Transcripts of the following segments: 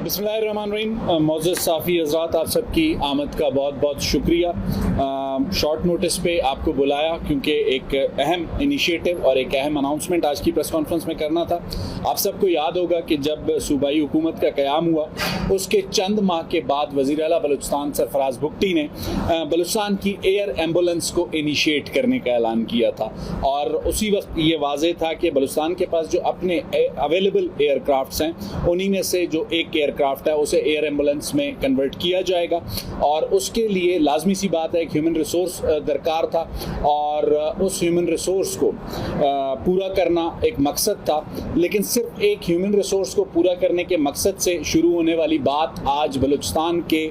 बिस्मिल्लाहिर्रहमानिर्रहीम। मोअज़्ज़ज़ साफ़ी हज़रात, आप सबकी आमद का बहुत बहुत शुक्रिया। शॉर्ट नोटिस पे आपको बुलाया क्योंकि एक अहम इनिशिएटिव और एक अहम अनाउंसमेंट आज की प्रेस कॉन्फ्रेंस में करना था। आप सबको याद होगा कि जब सूबाई हुकूमत का क़याम हुआ उसके चंद माह के बाद वज़ीर आला बलूचिस्तान सरफराज बुगटी ने बलूचिस्तान की एयर एम्बुलेंस को इनिशिएट करने का ऐलान किया था और उसी वक्त ये वाज़ेह था कि बलूचिस्तान के पास जो अपने अवेलेबल एयरक्राफ्ट्स हैं उन्हीं में से जो एक एयरक्राफ्ट है उसे एयर एम्बुलेंस में कन्वर्ट किया जाएगा और उसके लिए लाजमी सी बात है एक ह्यूमन रिसोर्स दरकार था और उस ह्यूमन रिसोर्स को पूरा करना एक मकसद था। लेकिन सिर्फ एक ह्यूमन रिसोर्स को पूरा करने के मकसद से शुरू होने वाली बात आज बलूचिस्तान के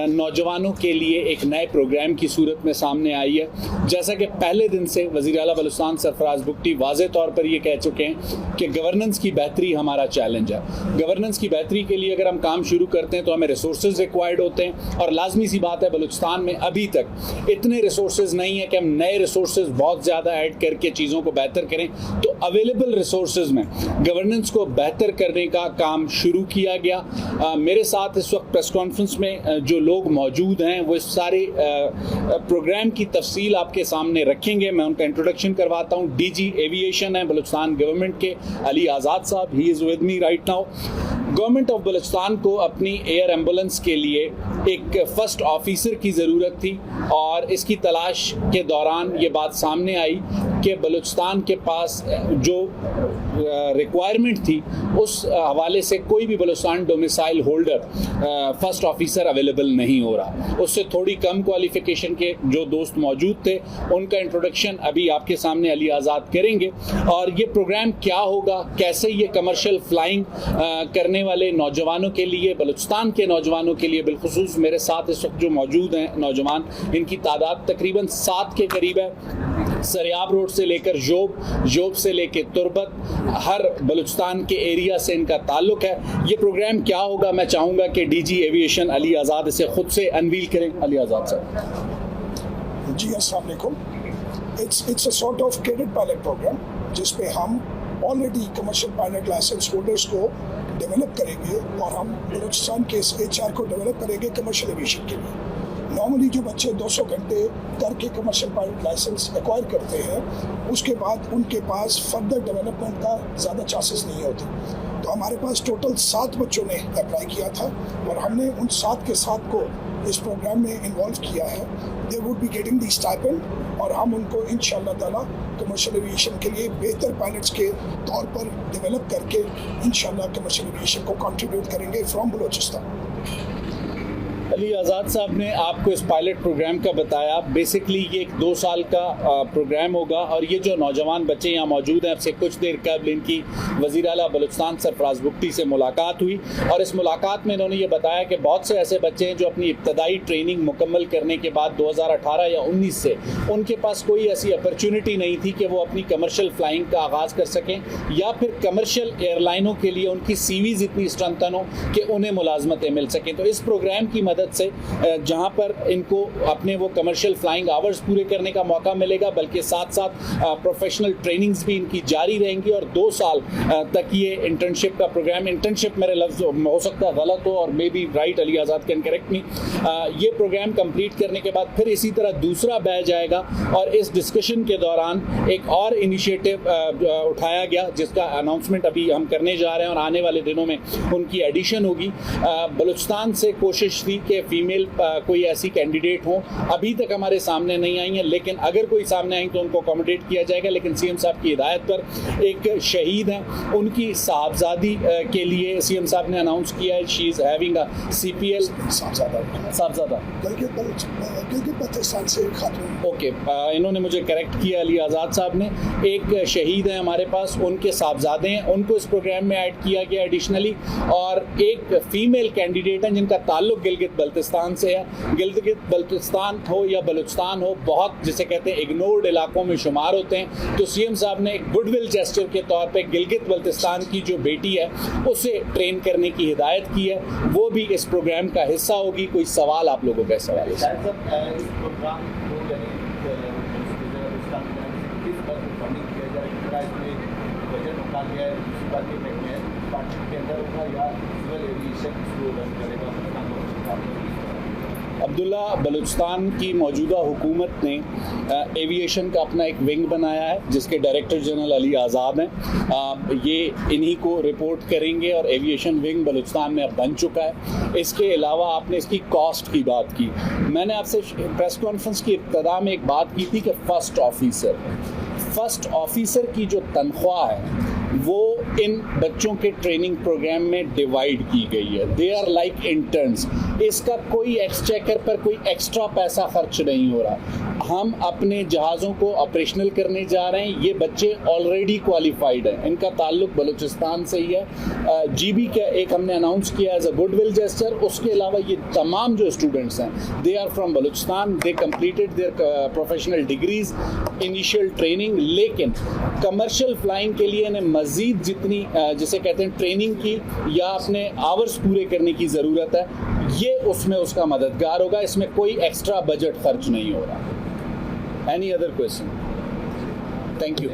नौजवानों के लिए एक नए प्रोग्राम की सूरत में सामने आई है। जैसा कि पहले दिन से वज़ीर आला बलूचिस्तान सरफराज बुगटी वाज़ेह तौर पर ये कह चुके हैं कि गवर्नेंस की बेहतरी हमारा चैलेंज है। गवर्नेंस की बेहतरी के लिए अगर हम काम शुरू करते हैं तो हमें रिसोर्सेज रिक्वायर्ड होते हैं और लाजमी सी बात है बलूचिस्तान में अभी तक इतने रिसोर्सेज नहीं है कि हम नए रिसोर्सेज बहुत ज़्यादा ऐड करके चीज़ों को बेहतर करें। तो अवेलेबल रिसोर्सेज में गवर्नेंस को बेहतर करने का काम शुरू किया गया। मेरे साथ इस वक्त प्रेस कॉन्फ्रेंस में जो लोग मौजूद हैं वो इस सारे प्रोग्राम की तफसील आपके सामने रखेंगे। मैं उनका इंट्रोडक्शन करवाता हूँ। डीजी एविएशन है बलूचिस्तान गवर्नमेंट के अली आज़ाद साहब, he is with me right now. Government of Balochistan को अपनी एयर एम्बुलेंस के लिए एक फर्स्ट ऑफिसर की ज़रूरत थी और इसकी तलाश के दौरान ये बात सामने आई कि बलूचिस्तान के पास जो रिक्वायरमेंट थी उस हवाले से कोई भी Balochistan domicile holder first officer available नहीं हो रहा। उससे थोड़ी कम क्वालिफिकेशन के जो दोस्त मौजूद थे उनका इंट्रोडक्शन अभी आपके सामने अली आज़ाद करेंगे। और ये प्रोग्राम क्या होगा, कैसे ये कमर्शियल फ्लाइंग करने वाले नौजवानों के लिए, बलूचिस्तान के नौजवानों के लिए बिलखुसूस मेरे साथ इस वक्त जो मौजूद हैं नौजवान, इनकी तादाद तकरीबन 7 के करीब है। सरियाब रोड से लेकर जोब से लेकर तुरबत, हर बलूचिस्तान के एरिया से इनका ताल्लुक है। ये प्रोग्राम क्या होगा, मैं चाहूँगा कि डीजी एविएशन अली आज़ाद इसे खुद से अनवील करें। अली आज़ाद साहब। जी अस्सलाम वालेकुम। It's a sort of credit pilot programme जिसपे हम already commercial pilot licence holders को डेवलप करेंगे और हम बलूचिस्तान के इस HR को डेवलप करेंगे कमर्शियल एविएशन के लिए। नॉर्मली जो बच्चे 200 घंटे करके कमर्शियल पायलट लाइसेंस एक्वायर करते हैं उसके बाद उनके पास फर्दर डेवलपमेंट का ज़्यादा चांसेस नहीं होते। तो हमारे पास टोटल 7 बच्चों ने अप्लाई किया था और हमने उन 7 के 7 को इस प्रोग्राम में इन्वॉल्व किया है। They would be getting the stipend और हम उनको इंशाअल्लाह ताला कमर्शियल एविएशन के लिए बेहतर पायलट्स के तौर पर डेवलप करके इंशाअल्लाह कमर्शियल एविएशन को कंट्रीब्यूट करेंगे फ्रॉम बलूचिस्तान। अली आज़ाद साहब ने आपको इस पायलट प्रोग्राम का बताया। बेसिकली ये एक 2 साल का प्रोग्राम होगा और ये जो नौजवान बच्चे यहाँ मौजूद हैं, अब से कुछ देर कबल इनकी वज़ीर आला बलूचिस्तान सरफराज बुगटी से मुलाकात हुई और इस मुलाकात में इन्होंने ये बताया कि बहुत से ऐसे बच्चे हैं जो अपनी इब्तदाई ट्रेनिंग मुकम्मल करने के बाद 2018 या 19 से उनके पास कोई ऐसी अपॉर्चुनिटी नहीं थी कि वो अपनी कमर्शियल फ्लाइंग का आगाज़ कर सकें या फिर कमर्शियल एयरलाइनों के लिए उनकी CVs इतनी स्ट्रेंथन हो कि उन्हें मुलाजमतें मिल सकें। तो इस प्रोग्राम की मदद से जहां पर इनको अपने वो कमर्शियल फ्लाइंग आवर्स पूरे करने का मौका मिलेगा, बल्कि साथ साथ प्रोफेशनल ट्रेनिंग्स भी इनकी जारी रहेंगी और 2 साल तक ये इंटर्नशिप का प्रोग्राम, इंटर्नशिप मेरे लफ्ज़ हो सकता है गलत हो और may be right, Ali Azad can correct मी, ये प्रोग्राम कंप्लीट करने के बाद फिर इसी तरह दूसरा बैच आएगा और इस डिस्कशन के दौरान एक और इनिशिएटिव उठाया गया जिसका अनाउंसमेंट अभी हम करने जा रहे हैं और आने वाले दिनों में उनकी एडिशन होगी। बलूचिस्तान से कोशिश थी कि फीमेल कोई ऐसी कैंडिडेट हो, अभी तक हमारे सामने नहीं आई हैं, लेकिन अगर कोई सामने आई तो उनको अकोमोडेट किया जाएगा। लेकिन CM साहब की हिदायत पर एक शहीद हैं, उनकी साहबजादी के लिए CM साहब ने अनाउंस किया है she is having a CPL साहबजादा से खातून। ओके, इन्होंने मुझे करेक्ट किया अली आज़ाद साहब ने। एक शहीद है हमारे पास, उनके साहबजादे हैं, उनको इस प्रोग्राम में ऐड किया गया एडिशनली और एक फीमेल कैंडिडेट हैं जिनका ताल्लुक गिलगित बल्तिस्तान से है। गिलगित बल्तिस्तान हो या बलूचिस्तान हो, बहुत जिसे कहते हैं इग्नोर्ड इलाकों में शुमार होते हैं। तो CM साहब ने एक गुडविल जेस्चर के तौर पे गिलगित बल्तिस्तान की जो बेटी है उसे ट्रेन करने की हिदायत की है, वो भी इस प्रोग्राम का हिस्सा होगी। कोई सवाल आप लोगों का सवाल है? डिपार्टमेंट के अंदर होगा या सिविल एविएशन इसको रन करेगा? अब्दुल्ला, बलूचिस्तान की मौजूदा हुकूमत ने एविएशन का अपना एक विंग बनाया है जिसके डायरेक्टर जनरल अली आज़ाद हैं। ये इन्हीं को रिपोर्ट करेंगे और एविएशन विंग बलूचिस्तान में अब बन चुका है। इसके अलावा आपने इसकी कॉस्ट की बात की। मैंने आपसे प्रेस कॉन्फ्रेंस की इब्तिदा में एक बात की थी कि फर्स्ट ऑफिसर की जो तनख्वाह है वो इन बच्चों के ट्रेनिंग प्रोग्राम में डिवाइड की गई है। They are like interns. इसका कोई एक्सचेकर पर कोई एक्स्ट्रा पैसा खर्च नहीं हो रहा। हम अपने जहाज़ों को ऑपरेशनल करने जा रहे हैं। ये बच्चे ऑलरेडी क्वालिफाइड हैं, इनका ताल्लुक बलूचिस्तान से ही है। जीबी का एक हमने अनाउंस किया एज अ गुडविल जेस्चर। उसके अलावा ये तमाम जो स्टूडेंट्स हैं they are from Balochistan, they completed their professional degrees, initial training. लेकिन कमर्शियल फ्लाइंग के लिए इन्हें मज़ीद जितनी जिसे कहते हैं ट्रेनिंग की या अपने आवर्स पूरे करने की ज़रूरत है, ये उसमें उसका मददगार होगा। इसमें कोई एक्स्ट्रा बजट खर्च नहीं हो रहा। Any other question? Thank you.